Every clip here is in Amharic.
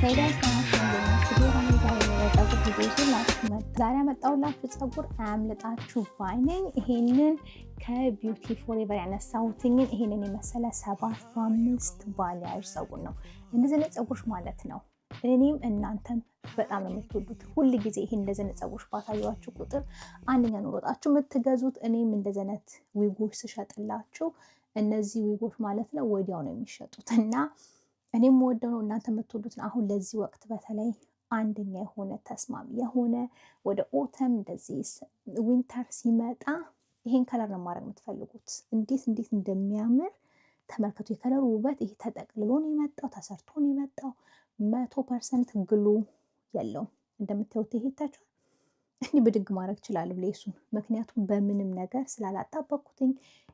ዛሬ ያመጣሁላችሁ ፀጉር አያምልጣችሁ ባይ ነኝ። ይሄንን ከቢዩቲ ፎሬቨር ያነሳሁትኝ ይሄንን የመሰለ 7 ባሊያዥ ፀጉር ነው። እንደዚህ አይነት ፀጉር ማለት ነው እኔም እናንተም በጣም ነው የምትወዱት። ሁል ጊዜ ይሄን እንደዚህ አይነት ፀጉር ባታዩዋችሁ ቁጥር አንደኛ ነው ሮጣችሁ የምትገዙት። እኔም እንደዚህ አይነት ዊጎች ስሸጥላችሁ እነዚህ ዊጎች ማለት ነው ወዲያው ነው የሚሸጡት እና እኔም ወደው ነው እናንተ የምትወዱት። አሁን ለዚህ ወቅት በተለይ አንደኛ የሆነ ተስማሚ የሆነ ወደ ኦተም እንደዚህ ዊንተር ሲመጣ ይሄን ከለር ነው ማድረግ የምትፈልጉት። እንዴት እንደሚያምር ተመልከቱ። የከለሩ ውበት ይሄ ተጠቅልሎ ነው የመጣው፣ ተሰርቶ ነው የመጣው። 100% ግሉ የለውም። እንደምታዩት ይሄ ታችሁ እንዲህ ብድግ ማድረግ እችላለሁ ሌሱን፣ ምክንያቱም በምንም ነገር ስላላጣበቅኩትኝ።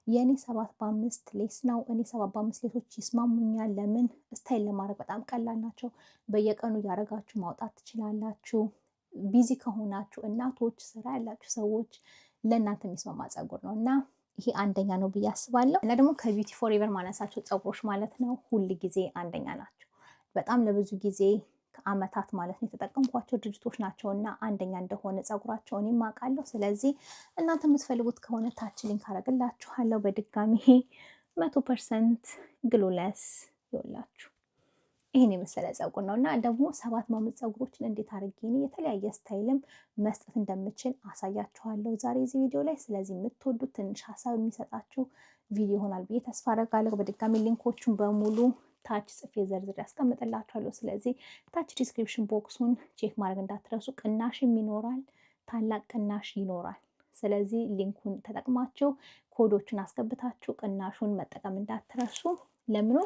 የኔ 7 በ5 ሌስ ነው። እኔ 7 በ5 ሌሶች ይስማሙኛል። ለምን ስታይል ለማድረግ በጣም ቀላል ናቸው። በየቀኑ እያደረጋችሁ ማውጣት ትችላላችሁ። ቢዚ ከሆናችሁ እናቶች፣ ስራ ያላችሁ ሰዎች ለእናንተ የሚስማማ ፀጉር ነው እና ይሄ አንደኛ ነው ብዬ አስባለሁ። እና ደግሞ ከቢዩቲ ፎሬቨር ማነሳቸው ፀጉሮች ማለት ነው ሁል ጊዜ አንደኛ ናቸው። በጣም ለብዙ ጊዜ ከአመታት ማለት ነው የተጠቀምኳቸው ድርጅቶች ናቸው እና አንደኛ እንደሆነ ፀጉራቸው እኔም አውቃለሁ። ስለዚህ እናንተ የምትፈልጉት ከሆነ ታች ሊንክ አደርግላችኋለሁ። በድጋሚ 100% ግሎለስ ይውላችሁ ይሄን የመሰለ ፀጉር ነው እና ደግሞ 7 ፀጉሮችን እንዴት አድርጌ እኔ የተለያየ ስታይልም መስጠት እንደምችል አሳያችኋለሁ ዛሬ እዚህ ቪዲዮ ላይ። ስለዚህ የምትወዱት ትንሽ ሀሳብ የሚሰጣችሁ ቪዲዮ ይሆናል ብዬ ተስፋ አደርጋለሁ። በድጋሚ ሊንኮቹን በሙሉ ታች ጽፌ ዘርዝሬ ያስቀምጥላችኋለሁ። ስለዚህ ታች ዲስክሪፕሽን ቦክሱን ቼክ ማድረግ እንዳትረሱ። ቅናሽም ይኖራል፣ ታላቅ ቅናሽ ይኖራል። ስለዚህ ሊንኩን ተጠቅማችሁ ኮዶችን አስገብታችሁ ቅናሹን መጠቀም እንዳትረሱ። ለምኑ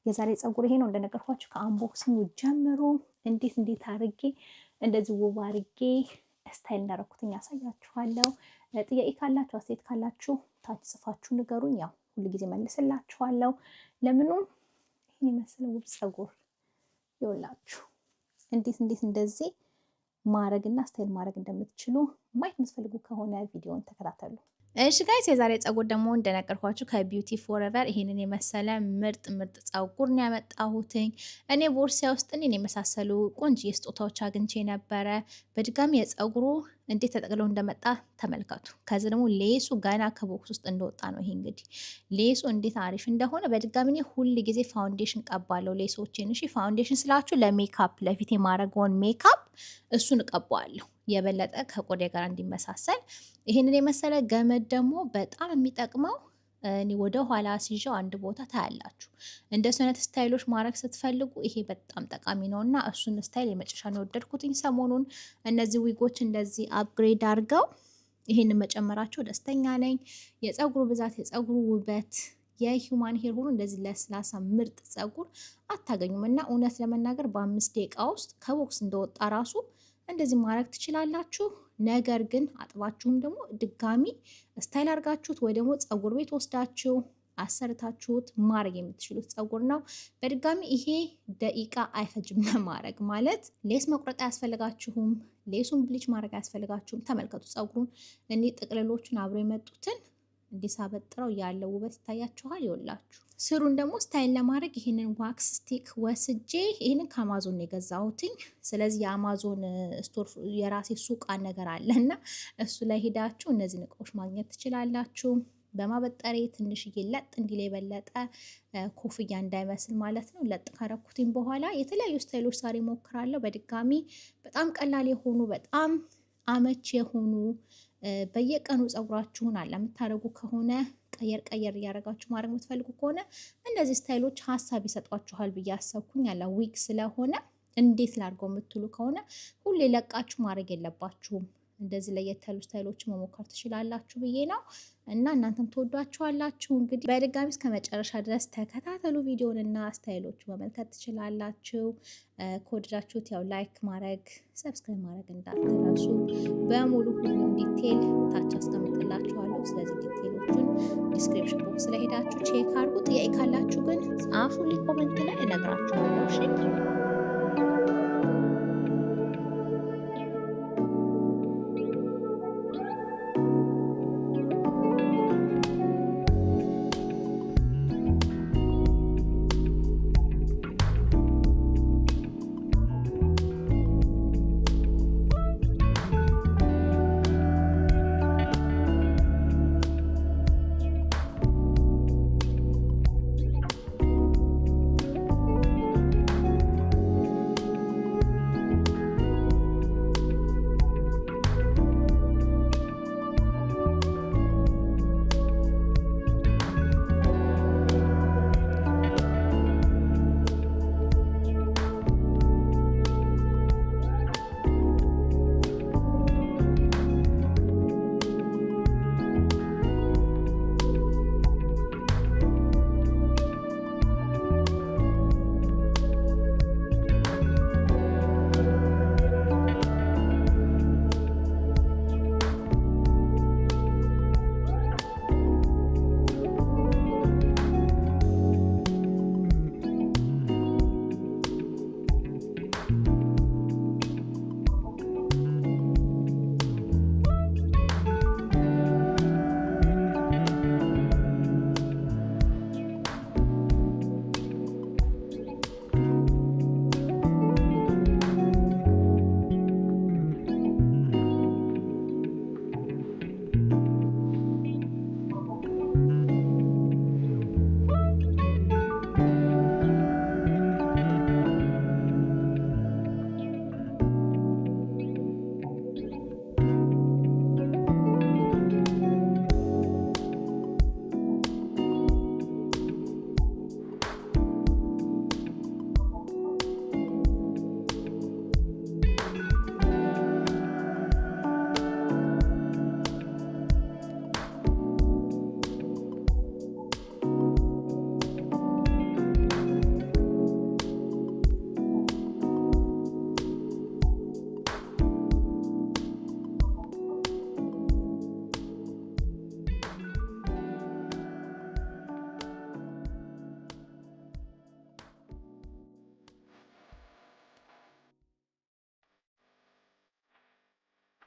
የዛሬ ፀጉር ይሄ ነው እንደነገርኳችሁ። ከአንቦክሲንግ ጀምሮ እንዴት አድርጌ እንደዚህ ውብ አድርጌ ስታይል እንዳደረኩትኝ ያሳያችኋለሁ። ጥያቄ ካላችሁ አስተያየት ካላችሁ ታች ጽፋችሁ ንገሩኝ። ያው ሁልጊዜ መልስላችኋለሁ። ለምኑ ይሄን የመሰለ ውብ ፀጉር ይውላችሁ እንዴት እንደዚህ ማድረግና ስታይል ማድረግ እንደምትችሉ ማየት የምትፈልጉ ከሆነ ቪዲዮውን ተከታተሉ። እሺ ጋይስ የዛሬ ፀጉር ደግሞ እንደነገርኳችሁ ከቢዩቲ ፎሬቨር ይሄንን የመሰለ ምርጥ ፀጉር ነው ያመጣሁትኝ። እኔ ቦርሳዬ ውስጥ እኔን የመሳሰሉ ቆንጆ ስጦታዎች አግኝቼ ነበረ። በድጋሚ የፀጉሩ እንዴት ተጠቅልሎ እንደመጣ ተመልከቱ። ከዚ ደግሞ ሌሱ ገና ከቦክስ ውስጥ እንደወጣ ነው። ይሄ እንግዲህ ሌሱ እንዴት አሪፍ እንደሆነ በድጋሚ እኔ ሁል ጊዜ ፋውንዴሽን ቀባለሁ ሌሶችን። እሺ ፋውንዴሽን ስላችሁ ለሜካፕ ለፊት የማረገውን ሜካፕ እሱን እቀባዋለሁ የበለጠ ከቆዳ ጋር እንዲመሳሰል። ይሄንን የመሰለ ገመድ ደግሞ በጣም የሚጠቅመው እኔ ወደ ኋላ ሲይዘው አንድ ቦታ ታያላችሁ። እንደሱ አይነት ስታይሎች ማድረግ ስትፈልጉ ይሄ በጣም ጠቃሚ ነውና እሱን ስታይል የመጨረሻ ነው የወደድኩትኝ። ሰሞኑን እነዚህ ዊጎች እንደዚህ አፕግሬድ አድርገው ይሄንን መጨመራቸው ደስተኛ ነኝ። የፀጉሩ ብዛት፣ የፀጉሩ ውበት፣ የሂውማን ሄር ሁሉ እንደዚህ ለስላሳ ምርጥ ፀጉር አታገኙም እና እውነት ለመናገር በ5 ደቂቃ ውስጥ ከቦክስ እንደወጣ ራሱ እንደዚህ ማድረግ ትችላላችሁ። ነገር ግን አጥባችሁም ደግሞ ድጋሚ ስታይል አድርጋችሁት ወይ ደግሞ ፀጉር ቤት ወስዳችሁ አሰርታችሁት ማድረግ የምትችሉት ፀጉር ነው። በድጋሚ ይሄ ደቂቃ አይፈጅም ለማድረግ ማለት ሌስ መቁረጥ አያስፈልጋችሁም። ሌሱን ብሊች ማድረግ አያስፈልጋችሁም። ተመልከቱ ፀጉሩን እኔ ጥቅልሎቹን አብረው የመጡትን እንዲሳበጥረው ያለው ውበት ይታያችኋል። ይወላችሁ ስሩን ደግሞ ስታይል ለማድረግ ይሄንን ዋክስ ስቲክ ወስጄ ይሄንን ከአማዞን ነው የገዛሁትኝ። ስለዚህ የአማዞን ስቶር የራሴ ሱቅ ነገር አለና እሱ ላይ ሄዳችሁ እነዚህን እቃዎች ማግኘት ትችላላችሁ። በማበጠሬ ትንሽዬ ለጥ እንዲል የበለጠ ኮፍያ እንዳይመስል ማለት ነው። ለጥ ካረኩትኝ በኋላ የተለያዩ ስታይሎች ዛሬ ሞክራለሁ። በድጋሚ በጣም ቀላል የሆኑ በጣም አመች የሆኑ በየቀኑ ፀጉራችሁን አለ የምታደርጉ ከሆነ ቀየር እያደረጋችሁ ማድረግ የምትፈልጉ ከሆነ እነዚህ ስታይሎች ሀሳብ ይሰጧችኋል ብዬ አሰብኩኝ። ያለ ዊግ ስለሆነ እንዴት ላድርገው የምትሉ ከሆነ ሁሌ ለቃችሁ ማድረግ የለባችሁም። እንደዚህ ለየት ያሉ ስታይሎች መሞከር ትችላላችሁ ብዬ ነው እና እናንተም ትወዷችኋላችሁ። እንግዲህ በድጋሚ እስከ መጨረሻ ድረስ ተከታተሉ ቪዲዮን እና ስታይሎቹ መመልከት ትችላላችሁ። ከወደዳችሁት ያው ላይክ ማድረግ ሰብስክራይብ ማድረግ እንዳትረሱ። በሙሉ ሁሉም ዲቴል ታች አስቀምጥላችኋለሁ። ስለዚህ ዲቴሎቹን ዲስክሪፕሽን ቦክስ ላይ ሄዳችሁ ቼክ አድርጉ። ጥያቄ ካላችሁ ግን ጻፉልኝ ኮሜንት ላይ እነግራችኋለሁ። እሺ